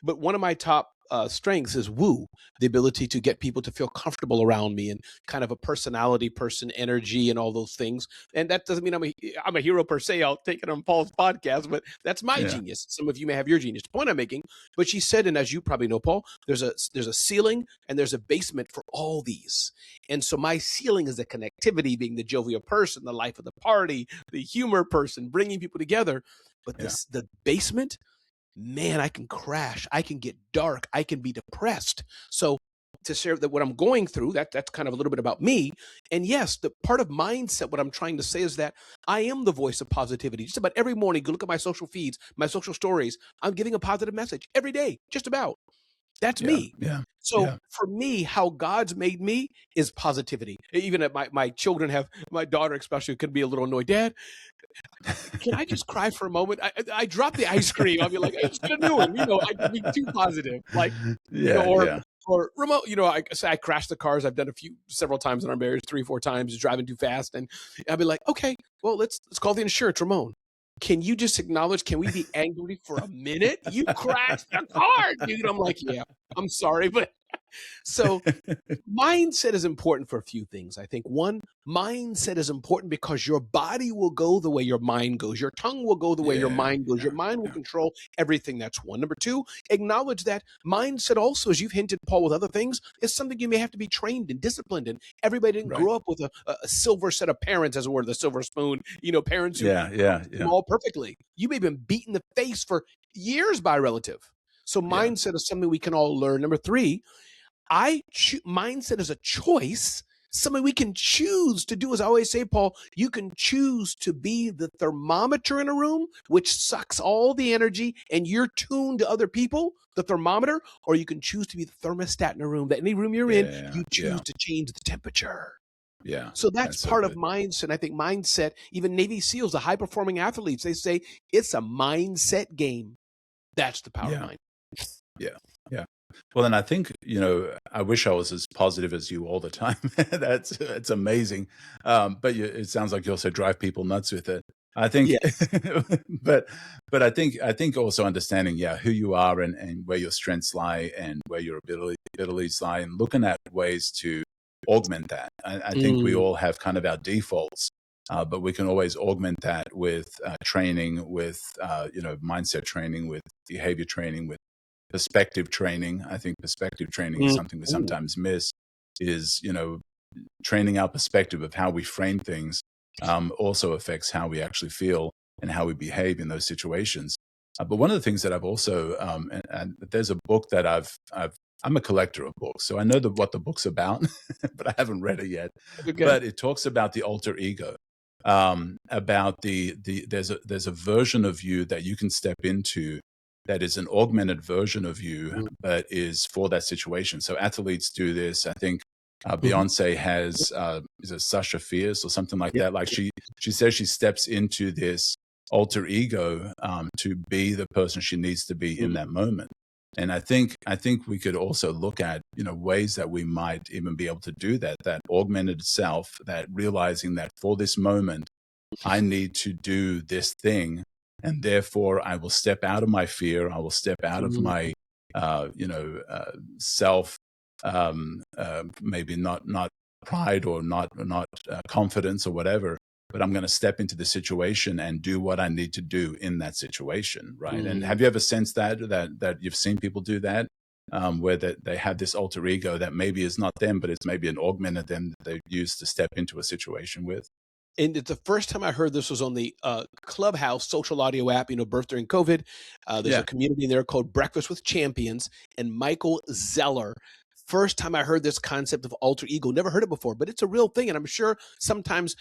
But one of my top strengths is woo, the ability to get people to feel comfortable around me, and kind of a personality person, energy, and all those things. And that doesn't mean I'm a hero per se. I'll take it on Paul's podcast, but that's my genius. Some of you may have your genius. The point I'm making, but she said, and as you probably know, Paul, there's a ceiling and there's a basement for all these. And so my ceiling is the connectivity, being the jovial person, the life of the party, the humor person, bringing people together. But the basement, man, I can crash. I can get dark. I can be depressed. So to share that what I'm going through, that's kind of a little bit about me. And yes, the part of mindset, what I'm trying to say is that I am the voice of positivity. Just about every morning, go look at my social feeds, my social stories. I'm giving a positive message every day, just about. That's Yeah. me. Yeah. So Yeah. for me, how God's made me is positivity. Even at my children have, my daughter especially could be a little annoyed. Dad, can I just cry for a moment? I drop the ice cream. I'll be like, hey, just get a new one. I can be too positive. Like, Yeah. or Yeah. remote, I say I crash the cars. I've done several times in our marriage, 3, 4 times, driving too fast. And I'll be like, okay, well, let's call the insurance. Ramon, can you just acknowledge, can we be angry for a minute? You crashed the car, dude. I'm like, yeah, I'm sorry. But so mindset is important for a few things. I think one, mindset is important because your body will go the way your mind goes. Your tongue will go the way your Yeah. mind goes. Your Yeah. mind will Yeah. control everything. That's one. Number two, acknowledge that mindset also, as you've hinted, Paul, with other things, is something you may have to be trained and disciplined in. Everybody didn't Right. grow up with a silver set of parents, as it were, the silver spoon, parents who Yeah. Yeah. coached them Yeah. all perfectly. You may have been beat in the face for years by a relative. So Yeah. mindset is something we can all learn. Number three, mindset is a choice, something we can choose to do. As I always say, Paul, you can choose to be the thermometer in a room, which sucks all the energy, and you're tuned to other people, the thermometer, or you can choose to be the thermostat in a room. That any room you're in, Yeah. you choose Yeah. to change the temperature. Yeah. So that's That's so part of good. mindset. I think mindset, even Navy SEALs, the high performing athletes, they say it's a mindset game. That's the power of Yeah. mind. Yeah. Yeah. Well, then I think, I wish I was as positive as you all the time. It's amazing. But it sounds like you also drive people nuts with it. I think, Yes. but I think also understanding, yeah, who you are and where your strengths lie and where your abilities lie, and looking at ways to augment that. I think we Mm, all have kind of our defaults, but we can always augment that with training, with mindset training, with behavior training, with perspective training. I think perspective training is mm. something we Ooh. sometimes miss, is, training our perspective of how we frame things also affects how we actually feel and how we behave in those situations. But one of the things that I've also, and there's a book that I'm a collector of books, so I know what the book's about, but I haven't read it yet. Okay. But it talks about the alter ego, about there's a version of you that you can step into that is an augmented version of you, Mm, but is for that situation. So athletes do this. I think mhm. Beyonce has, is it Sasha Fierce or something like Yep. that? Like she says she steps into this alter ego to be the person she needs to be in Mhm. that moment. And I think we could also look at ways that we might even be able to do that. That augmented self, that realizing that for this moment I need to do this thing, and therefore I will step out of my fear. I will step out of Mm, my, self, maybe not pride or not confidence or whatever. But I'm going to step into the situation and do what I need to do in that situation, right? And mm. have you ever sensed that you've seen people do that, where that they have this alter ego that maybe is not them, but it's maybe an augmented them that they use to step into a situation with? And the first time I heard this was on the Clubhouse social audio app, birth during COVID. There's a Yeah, community there called Breakfast with Champions, and Michael Zeller. First time I heard this concept of alter ego, never heard it before, but it's a real thing. And I'm sure sometimes,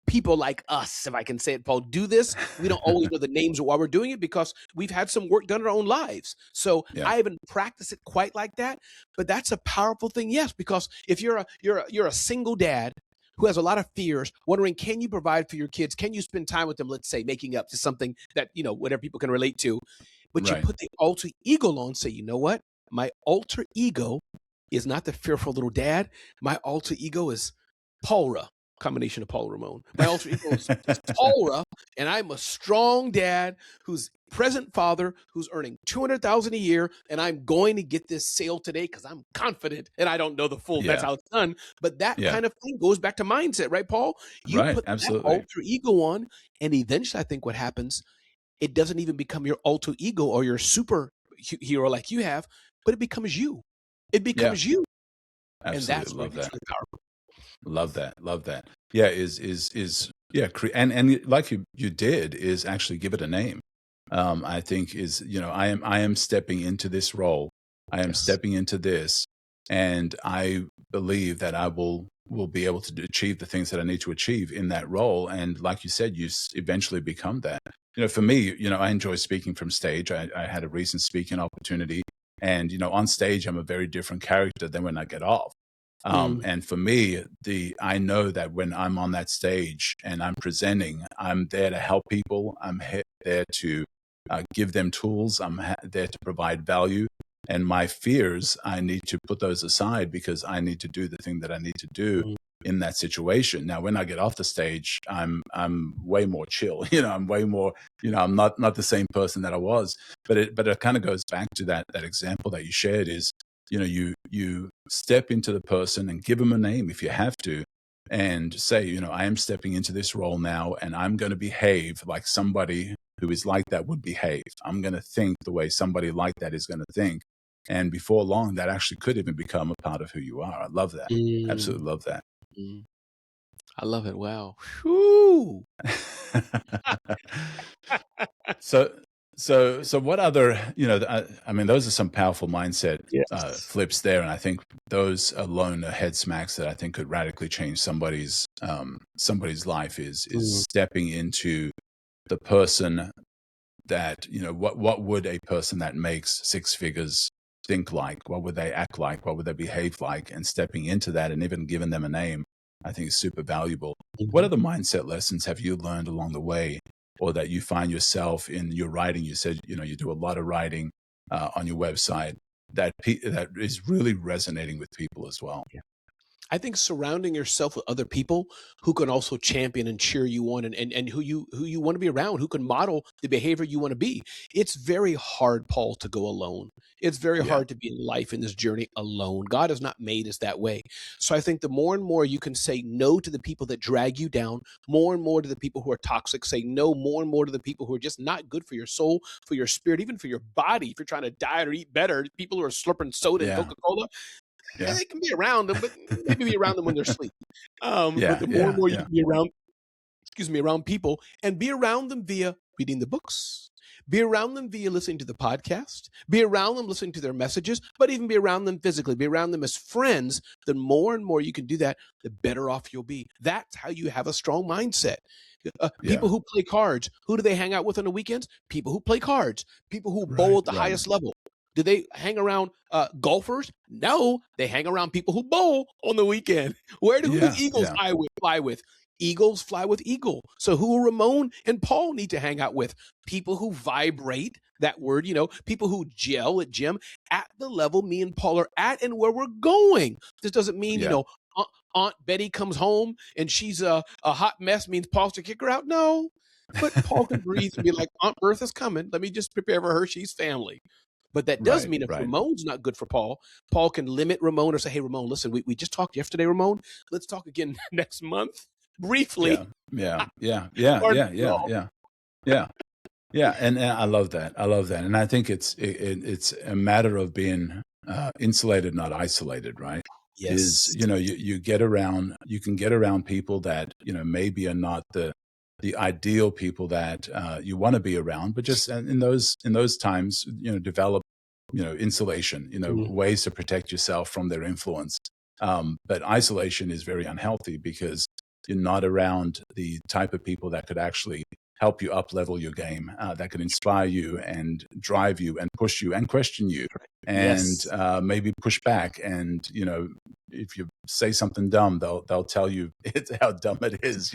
people like us, if I can say it, Paul, do this. We don't always know the names of why we're doing it because we've had some work done in our own lives. So yeah, I haven't practiced it quite like that, but that's a powerful thing. Yes, because if you're a single dad who has a lot of fears, wondering, can you provide for your kids? Can you spend time with them? Let's say making up to something that, whatever people can relate to. But you right. put the alter ego on, say, you know what? My alter ego is not the fearful little dad. My alter ego is Paulra, combination of Paul Ramon. My alter ego is Paulra, and I'm a strong dad who's present father who's earning 200,000 a year, and I'm going to get this sale today because I'm confident, and I don't know the full. That's Yeah, how it's done, but that yeah, kind of thing goes back to mindset, right, Paul? You right, put that absolutely. alter ego on, and eventually, I think what happens, it doesn't even become your alter ego or your super hero like you have, but it becomes you. It Yeah, becomes you, and absolutely that's where it love gets that. really powerful. Love that. Love that. Yeah, is yeah, and like you did is actually give it a name. I think is, I am stepping into this role. I am Yes. stepping into this. And I believe that I will be able to achieve the things that I need to achieve in that role. And like you said, you eventually become that. For me, I enjoy speaking from stage. I had a recent speaking opportunity, and on stage, I'm a very different character than when I get off. Mm, And for me, I know that when I'm on that stage and I'm presenting, I'm there to help people. I'm there to give them tools. I'm there to provide value. And my fears, I need to put those aside because I need to do the thing that I need to do mm, in that situation. Now, when I get off the stage, I'm way more chill. I'm way more. I'm not the same person that I was. But it kind of goes back to that example that you shared. Is you step into the person and give them a name if you have to, and say, I am stepping into this role now, and I'm going to behave like somebody who is like that would behave. I'm going to think the way somebody like that is going to think. And before long, that actually could even become a part of who you are. I love that. mm, Absolutely love that. mm. I love it. Wow. Whew. so, so what other, I mean, those are some powerful mindset Yes. flips there. And I think those alone are head smacks that I think could radically change somebody's life is Mm, stepping into the person that, what would a person that makes six figures think like? What would they act like? What would they behave like? And stepping into that and even giving them a name, I think is super valuable. What mhm. other mindset lessons have you learned along the way, or that you find yourself in your writing? You said, you do a lot of writing on your website that is really resonating with people as well. I think surrounding yourself with other people who can also champion and cheer you on, and who you want to be around, who can model the behavior you want to be. It's very hard, Paul, to go alone. It's very Yeah. hard to be in life in this journey alone. God has not made us that way. So I think the more and more you can say no to the people that drag you down, more and more to the people who are toxic, say no more and more to the people who are just not good for your soul, for your spirit, even for your body. If you're trying to diet or eat better, people who are slurping soda and Yeah. Coca-Cola, Yeah. they can be around them, but maybe be around them when they're asleep. But Yeah. the more and Yeah. more you Yeah. can be around, excuse me, around people and be around them via reading the books, be around them via listening to the podcast, be around them listening to their messages, but even be around them physically, be around them as friends, the more and more you can do that, the better off you'll be. That's how you have a strong mindset. Yeah. People who play cards, who do they hang out with on the weekends? People who play cards, people who bowl Right. at the Right. highest level. Do they hang around golfers? No, they hang around people who bowl on the weekend. Who do Yeah. eagles Yeah. fly with? Eagles fly with eagle. So who Ramon and Paul need to hang out with? People who vibrate, that word, people who gel at gym at the level me and Paul are at and where we're going. This doesn't mean, Yeah. Aunt Betty comes home and she's a hot mess means Paul's to kick her out. No, but Paul can breathe and be like, Aunt Bertha's coming. Let me just prepare for her. She's family. But that does Right. mean if Right. Ramon's not good for Paul, Paul can limit Ramon or say, hey, Ramon, listen, we just talked yesterday, Ramon. Let's talk again next month Yeah. briefly. Yeah. Yeah. Yeah. Or Yeah. Yeah. no. Yeah. Yeah. Yeah, and I love that. I love that, and I think it's a matter of being insulated, not isolated. Right? Is Yes. you can get around people that maybe are not the ideal people that you want to be around, but just in those times, develop insulation, Mm, ways to protect yourself from their influence. But isolation is very unhealthy because you're not around the type of people that could actually help you up level your game, that could inspire you and drive you and push you and question you and yes. maybe push back. And if you say something dumb, they'll tell you it's how dumb it is.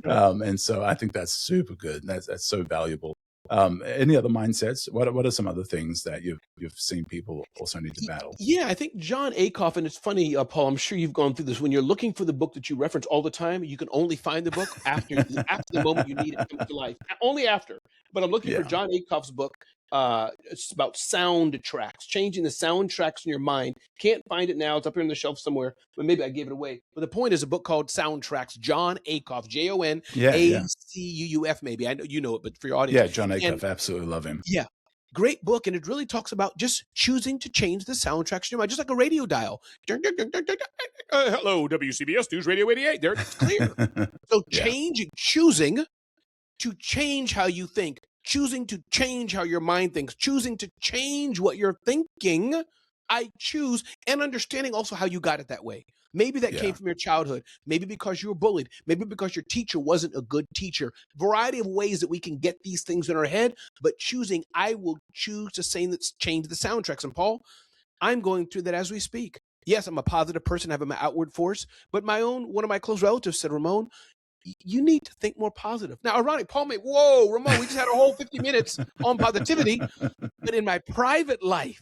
And so I think that's super good. That's so valuable. Any other mindsets? What are some other things that you've seen people also need to battle? Yeah, I think John Acuff, and it's funny, Paul, I'm sure you've gone through this. When you're looking for the book that you reference all the time, you can only find the book after the moment you need it comes to life. Only after. But I'm looking for Yeah, John Acuff's book. It's about sound tracks, changing the sound tracks in your mind. Can't find it now. It's up here on the shelf somewhere, but maybe I gave it away. But the point is a book called Soundtracks, John Acuff, yeah, yeah, JonAcuff, maybe. I know you know it, but for your audience. yeah. John And Acuff, absolutely love him. yeah, great book, and it really talks about just choosing to change the soundtracks in your mind, just like a radio dial. Hello, WCBS News Radio 88. There, it's clear. So Yeah, choosing to change how you think, choosing to change how your mind thinks, choosing to change what you're thinking I choose, and understanding also how you got it that way. Maybe that came Yeah. from your childhood. Maybe because you were bullied. Maybe because your teacher wasn't a good teacher. Variety of ways that we can get these things in our head, but choosing, I will choose to say that's change the soundtracks. And Paul, I'm going through that as we speak. Yes, I'm a positive person, I have an outward force, but one of my close relatives said, Ramon, you need to think more positive. Now, ironic, Paul may, whoa, Ramon, we just had a whole 50 minutes on positivity. But in my private life,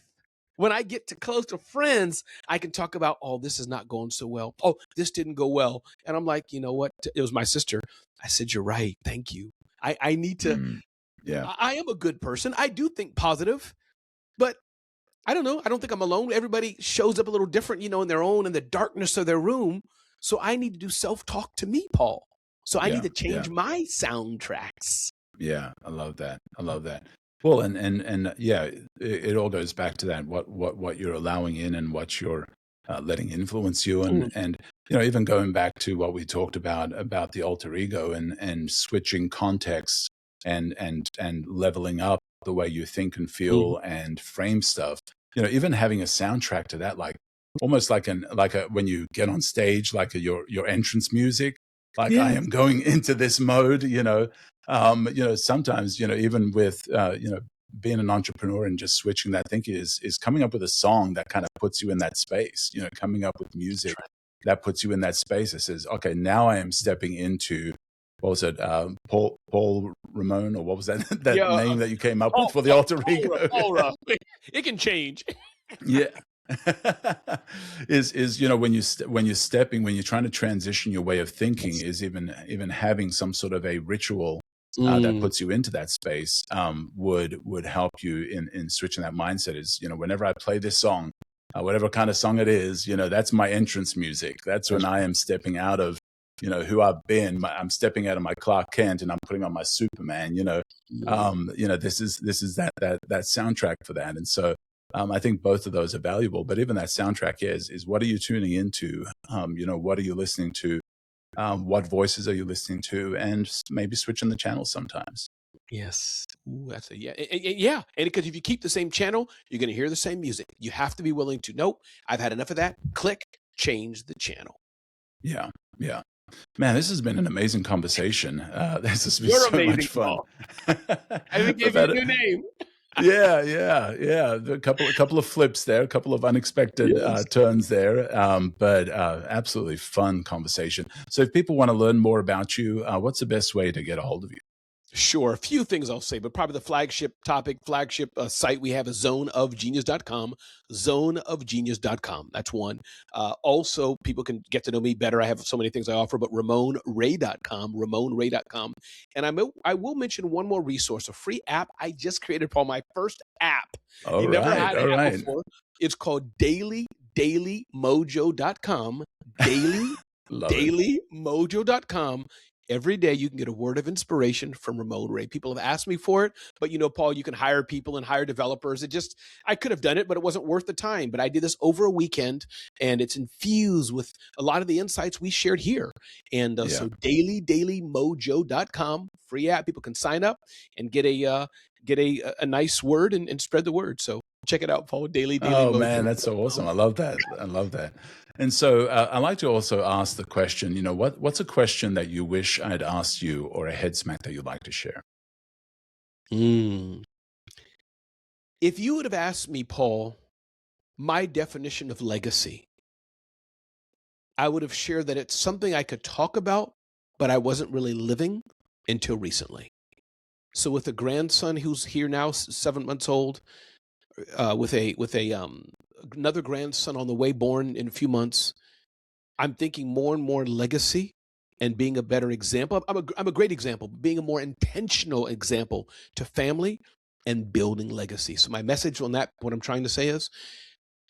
when I get to close to friends, I can talk about, oh, this is not going so well. Oh, this didn't go well. And I'm like, you know what? It was my sister. I said, you're right. Thank you. I need to, Yeah. I am a good person. I do think positive, but I don't know. I don't think I'm alone. Everybody shows up a little different, in the darkness of their room. So I need to do self-talk to me, Paul. So I need Yeah. to change my soundtracks. Yeah. I love that. I love that. Well, and yeah, it all goes back to that, what you're allowing in and what you're letting influence you. Mm. And, even going back to what we talked about the alter ego and switching contexts and leveling up the way you think and Mhm. feel and frame stuff, even having a soundtrack to that, like almost like when you get on stage, like your entrance music, like I Yeah. am going into this mode, sometimes, even with, being an entrepreneur and just switching that thinking is coming up with a song that kind of puts you in that space, coming up with music that puts you in that space. That says, okay, now I am stepping into, what was it? Paul Ramon, or what was that, that Yeah. name that you came up with Paul, for the Paul, alter ego? It can change. Yeah. is when you're trying to transition your way of thinking, is even having some sort of a ritual that Mm. puts you into that space, would help you in switching that mindset. Is, whenever I play this song, whatever kind of song it is, that's my entrance music. That's when That's I am stepping out of, who I've been. I'm stepping out of my Clark Kent and I'm putting on my Superman. This is that soundtrack for that. And so, I think both of those are valuable, but even that soundtrack is what are you tuning into? What are you listening to? What voices are you listening to? And maybe switching the channel sometimes. Yes. Ooh, that's a yeah. Yeah. And because if you keep the same channel, you're going to hear the same music. You have to be willing to, nope, I've had enough of that. Click, change the channel. Yeah, yeah. Man, this has been an amazing conversation. This has been You're so much amazing, fun. Paul. I even We've gave you had a it. new name. Yeah, yeah, yeah. A couple of flips there, a couple of unexpected Yes. turns there, but absolutely fun conversation. So, if people want to learn more about you, what's the best way to get a hold of you? Sure. A few things I'll say, but probably the flagship site we have is zoneofgenius.com, zoneofgenius.com. That's one. Also, people can get to know me better. I have so many things I offer, but ramonray.com, ramonray.com. And I will mention one more resource, a free app I just created, Paul, my first app. All You never right, had an all app right. before. It's called dailymojo.com, Love it. dailymojo.com. Every day you can get a word of inspiration from Ramon Ray. People have asked me for it, but Paul, you can hire people and hire developers. I could have done it, but it wasn't worth the time. But I did this over a weekend, and it's infused with a lot of the insights we shared here. And Yeah. so dailymojo.com, free app. People can sign up and get a nice word and spread the word. So check it out, Paul. Oh man, that's so Dailymojo.com. awesome. I love that. I love that. And so, I like to also ask the question, what's a question that you wish I'd asked you, or a head smack that you'd like to share? Mm. If you would have asked me, Paul, my definition of legacy, I would have shared that it's something I could talk about, but I wasn't really living until recently. So with a grandson who's here now, 7 months old, with another grandson on the way, born in a few months, I'm thinking more and more legacy and being a better example. I'm a great example, but being a more intentional example to family and building legacy. So my message on that, what I'm trying to say is,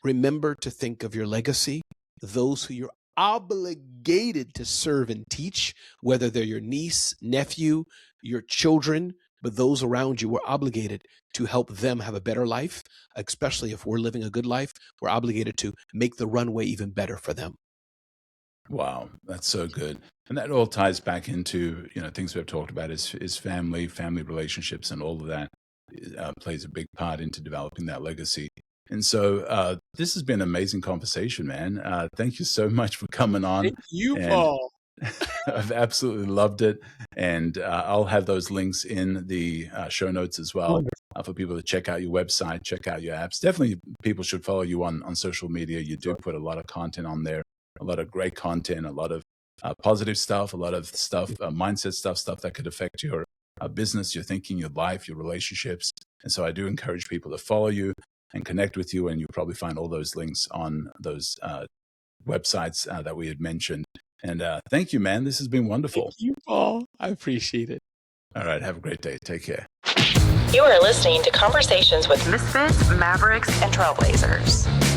remember to think of your legacy, those who you're obligated to serve and teach, whether they're your niece, nephew, your children, but those around you, we're obligated to help them have a better life, especially if we're living a good life. We're obligated to make the runway even better for them. Wow, that's so good. And that all ties back into, things we've talked about is family relationships, and all of that plays a big part into developing that legacy. And so, this has been an amazing conversation, man. Thank you so much for coming on. Thank you, And Paul. I've absolutely loved it. And I'll have those links in the show notes as well for people to check out your website, check out your apps. Definitely people should follow you on social media. You do put a lot of content on there, a lot of great content, a lot of positive stuff, a lot of stuff, mindset stuff that could affect your business, your thinking, your life, your relationships. And so I do encourage people to follow you and connect with you. And you'll probably find all those links on those websites that we had mentioned. And thank you, man. This has been wonderful. Thank you, Paul. I appreciate it. All right. Have a great day. Take care. You are listening to Conversations with Misfits, Mavericks, and Trailblazers.